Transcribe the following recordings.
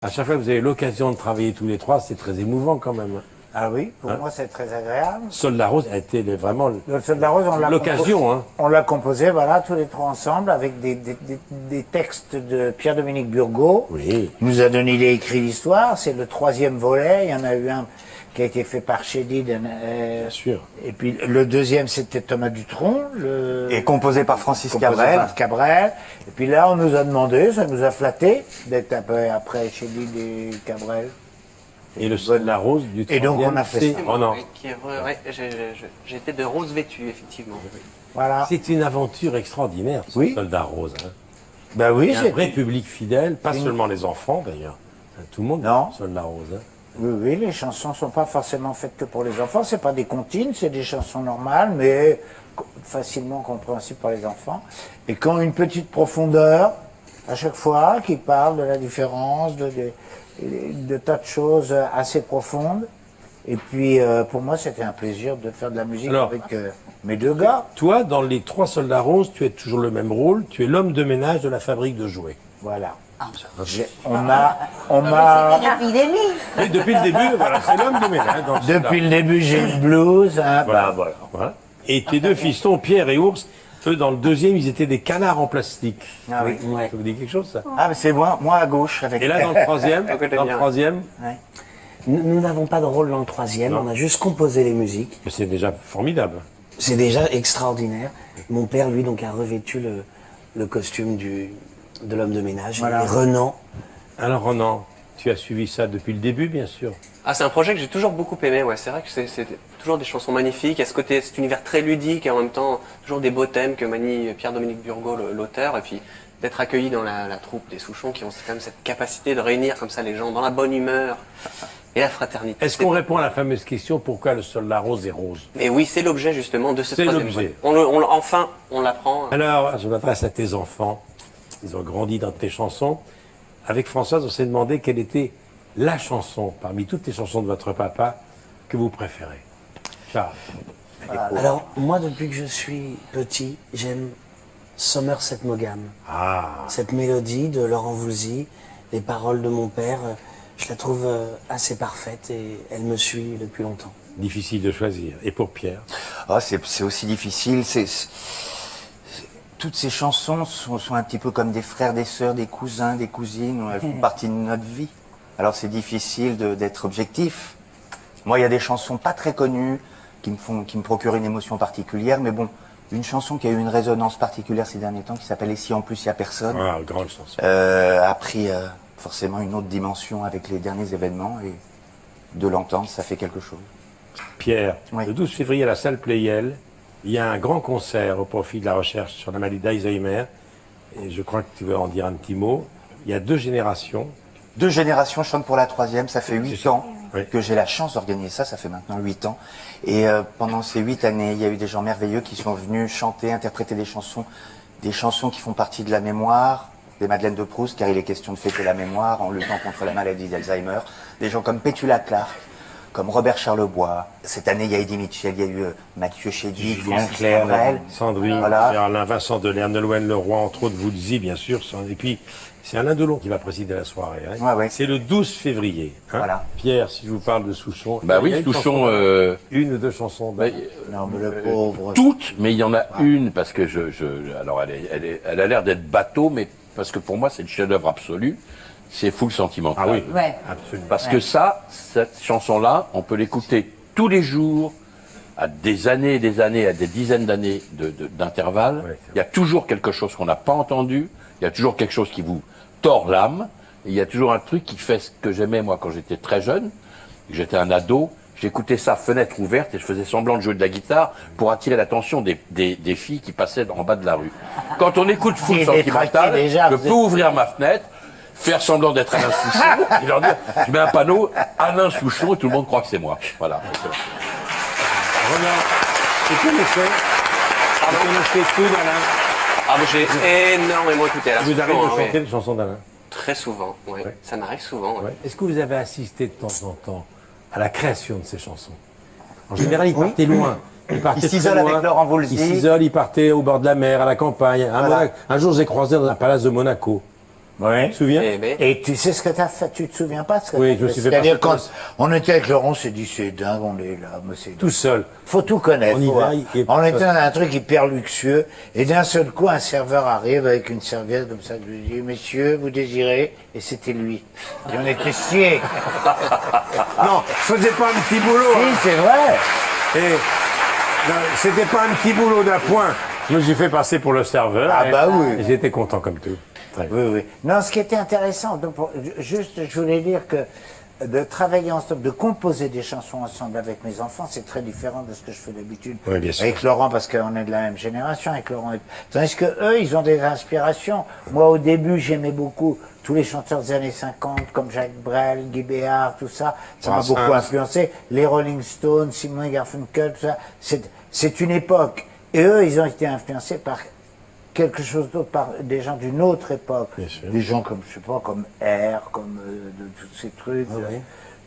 À chaque fois que vous avez l'occasion de travailler tous les trois, c'est très émouvant quand même. Ah oui, pour moi c'est très agréable. Soldat Rose a été vraiment Le Soldat Rose, l'occasion. Hein. On l'a composé, voilà, tous les trois ensemble, avec des textes de Pierre-Dominique Burgot. Oui. Il nous a donné, il a écrit l'histoire, c'est le 3e volet, il y en a eu un qui a été fait par Chédid. Bien sûr. Et puis le 2e c'était Thomas Dutronc. Et composé par Francis Composé Cabrel. par Cabrel. Et puis là on nous a demandé, ça nous a flatté, d'être un peu après Chédid et Cabrel. Et le Soldat Rose du 3e. Et donc on a fait c'est... ça. Oh non. J'étais de rose vêtue, effectivement. Voilà. C'est une aventure extraordinaire, ce Oui. Soldat Rose. Hein. Ben oui, Il y a un c'est vrai public fidèle, pas seulement les enfants d'ailleurs. Tout le monde, Non. Soldat Rose. Hein. Oui, oui, les chansons sont pas forcément faites que pour les enfants. C'est pas des comptines, c'est des chansons normales, mais facilement compréhensibles par les enfants. Et qui ont une petite profondeur à chaque fois, qui parlent de la différence, de tas de choses assez profondes. Et puis, pour moi, c'était un plaisir de faire de la musique Alors, avec mes deux gars. Toi, dans les 3 Soldats Roses, tu as toujours le même rôle. Tu es l'homme de ménage de la fabrique de jouets. Voilà. On m'a. Depuis le début. Et depuis le début, voilà, c'est l'homme de ménage. dans le Soldat. Depuis le début, j'ai le blues. Hein, Voilà, voilà. Et tes deux fistons, Pierre et Ours, eux, dans le 2e, ils étaient des canards en plastique. Ah oui. Ouais. Ça vous dit quelque chose, ça? Ah, mais c'est moi à gauche avec. Et là, dans le 3e, Ouais. Nous n'avons pas de rôle dans le 3e, Non. on a juste composé les musiques. c'est déjà formidable. C'est déjà extraordinaire. Mon père, lui, donc, a revêtu le costume de l'homme de ménage. Voilà. Et Renan, Alors, Ronan, tu as suivi ça depuis le début, bien sûr. Ah, c'est un projet que j'ai toujours beaucoup aimé, ouais. C'est vrai que c'est toujours des chansons magnifiques. Il y a ce côté, cet univers très ludique et en même temps, toujours des beaux thèmes que manie Pierre-Dominique Burgot, l'auteur. Et puis, d'être accueilli dans la troupe des Souchons qui ont quand même cette capacité de réunir comme ça les gens dans la bonne humeur et la fraternité. Est-ce qu'on répond à la fameuse question pourquoi le Soldat Rose est rose? Et oui, c'est l'objet justement de ce C'est 3e l'objet. volet. Enfin, on l'apprend. Alors, je m'adresse à tes enfants. Ils ont grandi dans tes chansons. Avec Françoise, on s'est demandé quelle était la chanson, parmi toutes les chansons de votre papa, que vous préférez. Charles. alors moi, depuis que je suis petit, j'aime Somerset Maugham. Ah, Cette mélodie de Laurent Voulzy, les paroles de mon père, je la trouve assez parfaite et elle me suit depuis longtemps. difficile de choisir. Et pour Pierre? Ah, c'est aussi difficile. Toutes ces chansons sont un petit peu comme des frères, des sœurs, des cousins, des cousines. Elles font partie de notre vie. Alors c'est difficile d'être objectif. Moi, il y a des chansons pas très connues qui me procurent une émotion particulière. Mais bon, une chanson qui a eu une résonance particulière ces derniers temps, qui s'appelle « Et si en plus il y a personne Ah, grande chanson. a pris forcément une autre dimension avec les derniers événements. Et de l'entendre, ça fait quelque chose. Pierre, Oui. le 12 février à la salle Playel, il y a un grand concert au profit de la recherche sur la maladie d'Alzheimer. Et je crois que tu veux en dire un petit mot. Il y a 2 générations. 2 générations chantent pour la 3e, ça fait 8 ans Oui. que j'ai la chance d'organiser ça fait maintenant 8 ans. Et pendant ces 8 années, il y a eu des gens merveilleux qui sont venus chanter, interpréter des chansons qui font partie de la mémoire, des Madeleines de Proust, car il est question de fêter la mémoire en luttant contre la maladie d'Alzheimer. Des gens comme Petula Clark, comme Robert Charlebois. Cette année, il y a Eddie Mitchell, il y a eu Mathieu Chédid, Francis Cabrel. Sandrine, Voilà. Alain Vincent Delerme, Nolwenn Leroy, entre autres, Woolsey, bien sûr. Et puis, c'est Alain Delon qui va présider la soirée. Hein. Ouais, ouais. C'est le 12 février. Hein. Voilà. Pierre, si je vous parle de Souchon. Bah il y a oui, une Souchon, chanson, une ou 2 chansons. bah, Non, mais le pauvre. toutes, mais il y en a une, parce que alors elle a l'air d'être bateau, mais parce que pour moi c'est le chef-d'œuvre absolu, c'est Full Sentimental. Ah oui, Ouais. absolument. Parce que cette chanson-là, on peut l'écouter tous les jours, à des années et des années, à des dizaines d'années d'intervalle. Ouais, c'est Il y a toujours quelque chose qu'on n'a pas entendu, il y a toujours quelque chose qui vous tord l'âme, et il y a toujours un truc qui fait ce que j'aimais moi quand j'étais très jeune, que j'étais un ado. J'écoutais ça fenêtre ouverte et je faisais semblant de jouer de la guitare pour attirer l'attention des filles qui passaient en bas de la rue. Quand on écoute Full Des Sentimental, détraqués déjà, je vous peux êtes- ouvrir ma fenêtre, faire semblant d'être Alain Souchon et leur dire, je mets un panneau Alain Souchon et tout le monde croit que c'est moi. Voilà. Roland, tu connaissais tout d'Alain. Ah, mais j'ai énormément écouté la Vous arrivez chanson, à hein, ouais. chanter les chansons d'Alain. Très souvent, ouais. Ouais. Ça m'arrive souvent. Ouais. Ouais. Est-ce que vous avez assisté de temps en temps à la création de ces chansons? En général, ils partaient loin. Ils partaient Il s'isole très loin. avec Laurent Voulzy. Ils s'isolent, ils partaient au bord de la mer, à la campagne. Un jour, j'ai croisé dans un palace de Monaco. Oui. Tu te souviens? Et tu sais ce que tu as fait, tu te souviens pas de ce que Oui, t'as je me fait. suis fait C'est-à-dire passer quand on était avec Laurent, on s'est dit c'est dingue, on est là, mais c'est Tout seul. faut tout connaître. En hiver, il est on tout était seul. dans un truc hyper luxueux, et d'un seul coup, un serveur arrive avec une serviette comme ça, je lui dis, messieurs, vous désirez? Et c'était lui. Et on était sciés. Non, je faisais pas un petit boulot. Si, hein. c'est vrai. Et non, c'était pas un petit boulot d'appoint. Je me suis fait passer pour le serveur. Ah et- bah oui. et j'étais content comme tout. Très bien. Oui, oui. Non, ce qui était intéressant, donc, juste, je voulais dire que de travailler ensemble, de composer des chansons ensemble avec mes enfants, c'est très différent de ce que je fais d'habitude. Oui, bien sûr. Avec Laurent, parce qu'on est de la même génération, avec Laurent. Tandis que eux, ils ont des inspirations. Moi, au début, j'aimais beaucoup tous les chanteurs des années 50, comme Jacques Brel, Guy Béard, tout ça. Ça m'a Brassens. beaucoup influencé. Les Rolling Stones, Simon et Garfunkel, tout ça. C'est une époque. Et eux, ils ont été influencés par quelque chose d'autre, par des gens d'une autre époque. Bien sûr. Des gens comme, je sais pas, comme R, comme de tous ces trucs.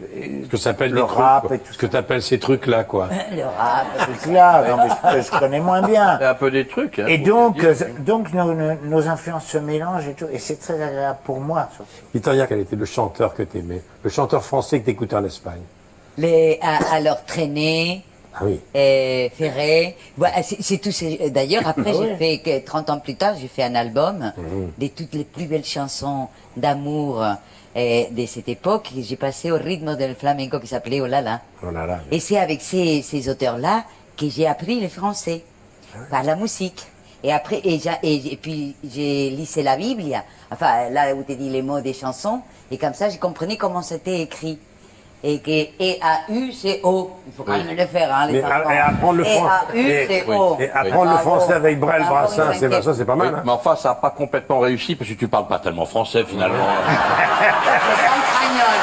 Ce que ça s'appelle Le des rap trucs, quoi. et tout Ce que tu appelles ces trucs-là, quoi. Le rap, tout là. Non, mais je connais moins bien. C'est un peu des trucs. Hein, Et faut donc, le dire. nos influences se mélangent et tout. Et c'est très agréable pour moi, surtout. Victoria, quel était le chanteur que tu aimais? Le chanteur français que tu écoutais en Espagne? Alors, Traîné, Ah oui. Ferré. Voilà, c'est tout. D'ailleurs, après, j'ai fait, 30 ans plus tard, j'ai fait un album de toutes les plus belles chansons d'amour de cette époque. Que j'ai passé au rythme del flamenco qui s'appelait Oh là là. Oh là là. Et c'est avec ces auteurs-là que j'ai appris le français, par la musique. Et après, et puis j'ai lisé la Bible, enfin là où tu dis les mots des chansons, et comme ça, j'ai compris comment c'était écrit. Et que E-A-U, c'est O. Il faut quand même le faire, hein, les Mais enfants. et apprendre le français. E-A-U, c'est O. Et apprendre le français avec Brel, Brassens, ça c'est pas Oui, mal. Hein. mais enfin, ça n'a pas complètement réussi parce que tu parles pas tellement français finalement. C'est espagnol,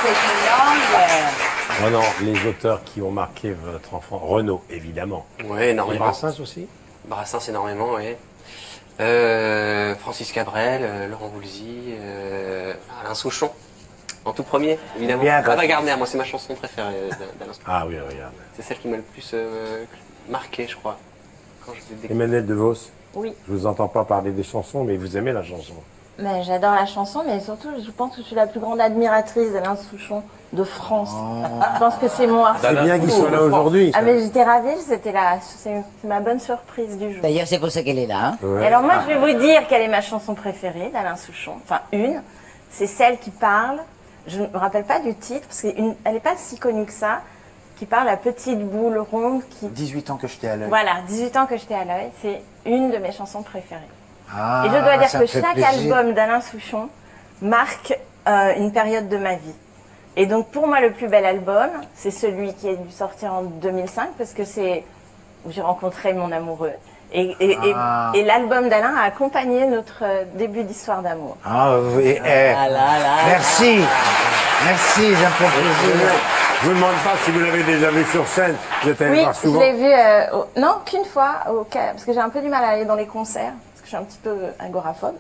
c'est une langue. Oh non, les auteurs qui ont marqué votre enfant, Renaud, évidemment. Oui, Et énormément. Brassens aussi? Brassens énormément, oui. Francis Cabrel, Laurent Voulzy, Alain Souchon, en tout premier, évidemment. Bien, Ava Gardner, moi c'est ma chanson préférée d'Alain Souchon. Ah oui, regarde. C'est celle qui m'a le plus marqué, je crois, quand je l'ai découvert. Emmanuel DeVos, Oui, je vous entends pas parler des chansons, mais vous aimez la chanson. mais j'adore la chanson, mais surtout, je pense que je suis la plus grande admiratrice d'Alain Souchon de France. Je pense que c'est moi. C'est bien qu'ils soient là aujourd'hui. Ah, mais j'étais ravie, c'est ma bonne surprise du jour. D'ailleurs, c'est pour ça qu'elle est là. Hein. Et alors, moi, je vais vous dire quelle est ma chanson préférée d'Alain Souchon. Enfin, c'est celle qui parle, je ne me rappelle pas du titre, parce qu'elle n'est pas si connue que ça, qui parle à petite boule ronde qui. 18 ans que j'étais à l'œil. Voilà, 18 ans que j'étais à l'œil, c'est une de mes chansons préférées. Ah, Et je dois dire ça que me fait chaque plaisir. album d'Alain Souchon marque une période de ma vie. Et donc pour moi, le plus bel album, c'est celui qui est dû sortir en 2005, parce que c'est où j'ai rencontré mon amoureux. Et l'album d'Alain a accompagné notre début d'histoire d'amour. Ah oui, Ah là là. merci. Merci, ça me fait plaisir. Je vous demande pas si vous l'avez déjà vu sur scène. Vous êtes allé le Oui, voir je souvent. l'ai vu, non, qu'une fois, parce que j'ai un peu du mal à aller dans les concerts, parce que je suis un petit peu agoraphobe,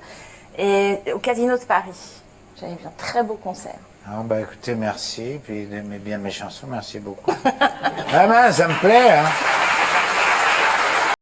et au Casino de Paris. J'avais vu un très beau concert. Ah bah écoutez, merci. Puis il aimait bien mes chansons, merci beaucoup. Ah ben, ça me plaît, hein.